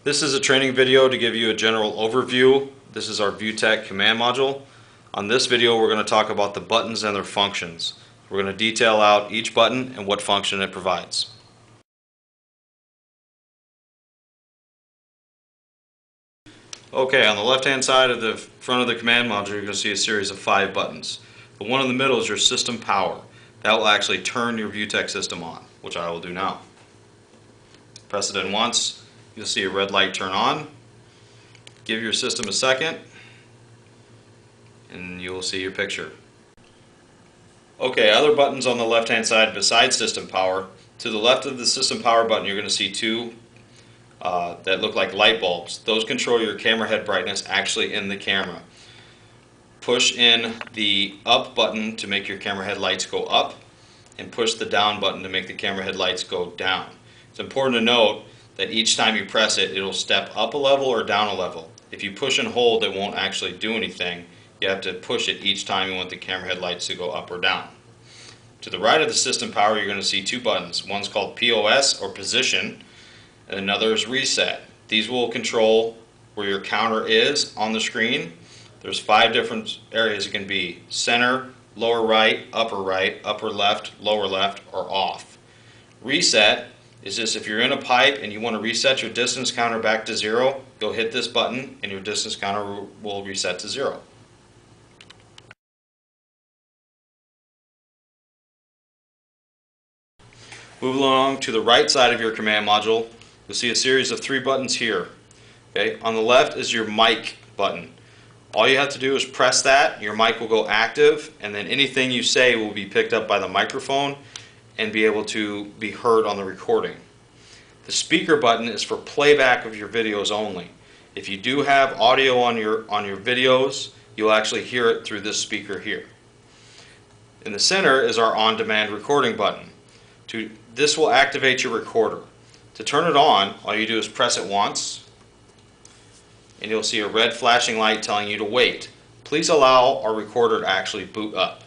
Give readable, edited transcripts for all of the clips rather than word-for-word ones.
This is a training video to give you a general overview. This is our ViewTech command module. On this video we're going to talk about the buttons and their functions. We're going to detail out each button and what function it provides. Okay, on the left hand side of the front of the command module you're going to see a series of 5 buttons. The one in the middle is your system power. That will actually turn your ViewTech system on, which I will do now. Press it in once. You'll see a red light turn on. Give your system a second and you'll see your picture. Okay, other buttons on the left hand side besides system power. To the left of the system power button you're going to see 2 that look like light bulbs. Those control your camera head brightness actually in the camera. Push in the up button to make your camera head lights go up, and push the down button to make the camera head lights go down. It's important to note that each time you press it, it'll step up a level or down a level. If you push and hold, it won't actually do anything. You have to push it each time you want the camera head lights to go up or down. To the right of the system power, you're going to see 2 buttons. One's called POS or position, and another is reset. These will control where your counter is on the screen. There's 5 different areas it can be: center, lower right, upper left, lower left, or off. Reset is just if you're in a pipe and you want to reset your distance counter back to 0, you'll hit this button and your distance counter will reset to 0. Moving along to the right side of your command module, you'll see a series of 3 buttons here. Okay, on the left is your mic button. All you have to do is press that, your mic will go active, and then anything you say will be picked up by the microphone and be able to be heard on the recording. The speaker button is for playback of your videos only. If you do have audio on your videos, you'll actually hear it through this speaker here. In the center is our on-demand recording button. This will activate your recorder. To turn it on, all you do is press it once, and you'll see a red flashing light telling you to wait. Please allow our recorder to actually boot up.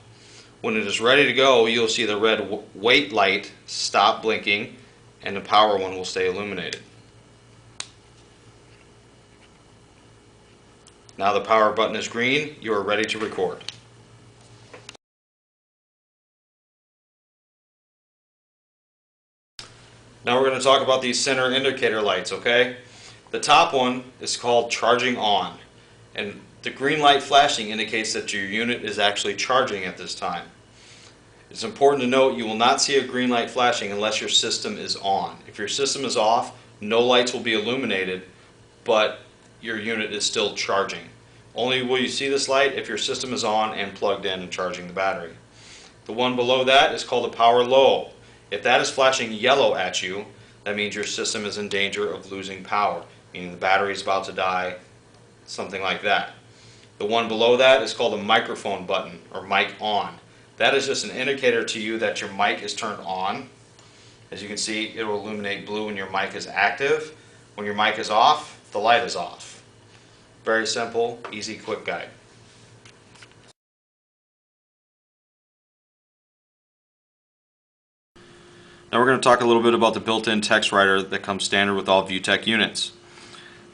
When it is ready to go, you'll see the red wait light stop blinking and the power one will stay illuminated. Now the power button is green, you are ready to record. Now we're going to talk about these center indicator lights, okay? The top one is called charging on, and the green light flashing indicates that your unit is actually charging at this time. It's important to note you will not see a green light flashing unless your system is on. If your system is off, no lights will be illuminated, but your unit is still charging. Only will you see this light if your system is on and plugged in and charging the battery. The one below that is called a power low. If that is flashing yellow at you, that means your system is in danger of losing power, meaning the battery is about to die, something like that. The one below that is called a microphone button, or mic on. That is just an indicator to you that your mic is turned on. As you can see, it will illuminate blue when your mic is active. When your mic is off, the light is off. Very simple, easy, quick guide. Now we're going to talk a little bit about the built-in text writer that comes standard with all ViewTech units.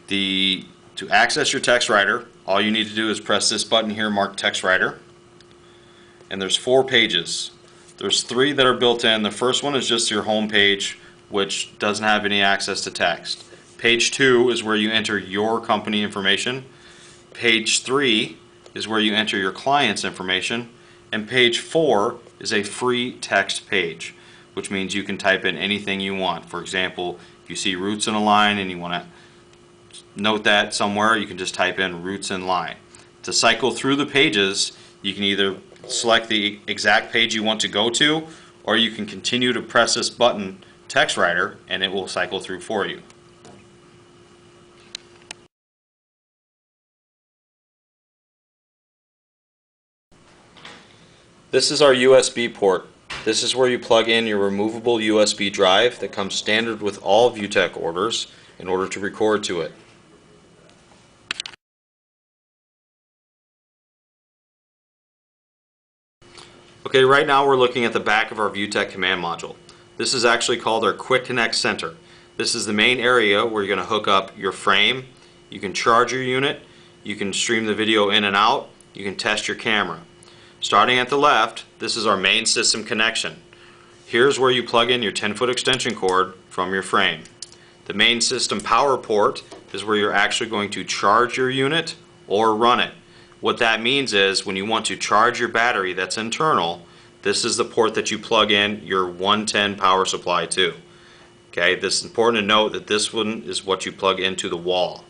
To access your text writer, all you need to do is press this button here marked text writer. And there's 4 pages. There's 3 that are built in. The first one is just your home page, which doesn't have any access to text. Page 2 is where you enter your company information. Page 3 is where you enter your client's information. And page 4 is a free text page, which means you can type in anything you want. For example, if you see roots in a line and you want to note that somewhere, you can just type in roots in line. To cycle through the pages, you can either select the exact page you want to go to, or you can continue to press this button, text writer, and it will cycle through for you. This is our USB port. This is where you plug in your removable USB drive that comes standard with all ViewTech orders in order to record to it. Okay, right now we're looking at the back of our ViewTech command module. This is actually called our Quick Connect Center. This is the main area where you're going to hook up your frame. You can charge your unit, you can stream the video in and out, you can test your camera. Starting at the left, this is our main system connection. Here's where you plug in your 10-foot extension cord from your frame. The main system power port is where you're actually going to charge your unit or run it. What that means is when you want to charge your battery that's internal, this is the port that you plug in your 110 power supply to. Okay, this is important to note that this one is what you plug into the wall.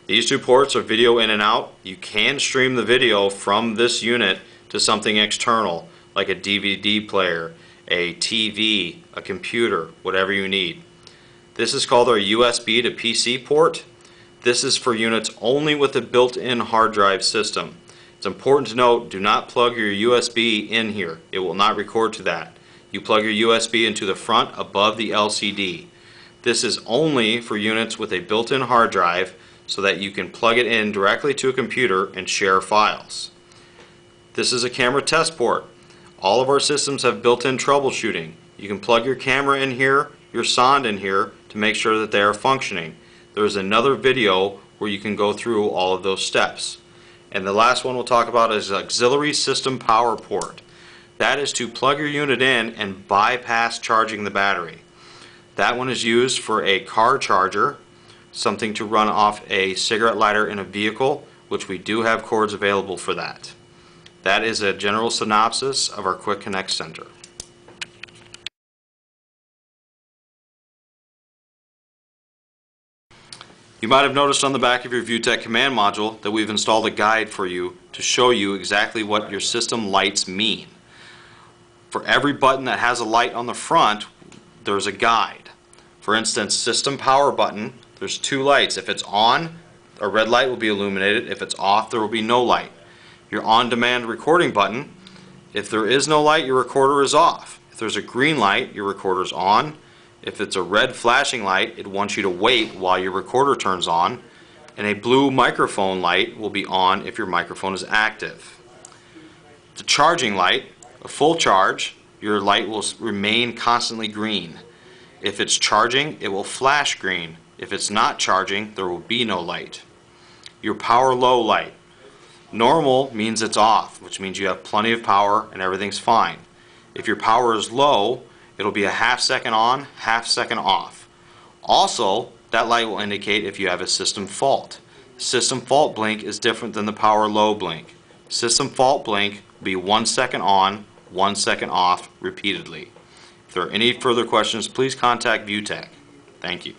These two ports are video in and out. You can stream the video from this unit to something external like a DVD player, a TV, a computer, whatever you need. This is called our USB to PC port. This is for units only with a built-in hard drive system. It's important to note, do not plug your USB in here. It will not record to that. You plug your USB into the front above the LCD. This is only for units with a built-in hard drive so that you can plug it in directly to a computer and share files. This is a camera test port. All of our systems have built-in troubleshooting. You can plug your camera in here, your sonde in here to make sure that they are functioning. There's another video where you can go through all of those steps. And the last one we'll talk about is auxiliary system power port. That is to plug your unit in and bypass charging the battery. That one is used for a car charger, something to run off a cigarette lighter in a vehicle, which we do have cords available for that. That is a general synopsis of our Quick Connect Center. You might have noticed on the back of your ViewTech command module that we've installed a guide for you to show you exactly what your system lights mean. For every button that has a light on the front, there's a guide. For instance, system power button, there's two lights. If it's on, a red light will be illuminated. If it's off, there will be no light. Your on-demand recording button, if there is no light, your recorder is off. If there's a green light, your recorder is on. If it's a red flashing light, it wants you to wait while your recorder turns on. And a blue microphone light will be on if your microphone is active. The charging light, a full charge, your light will remain constantly green. If it's charging, it will flash green. If it's not charging, there will be no light. Your power low light. Normal means it's off, which means you have plenty of power and everything's fine. If your power is low, it'll be a half second on, half second off. Also, that light will indicate if you have a system fault. System fault blink is different than the power low blink. System fault blink will be 1 second on, 1 second off repeatedly. If there are any further questions, please contact ViewTech. Thank you.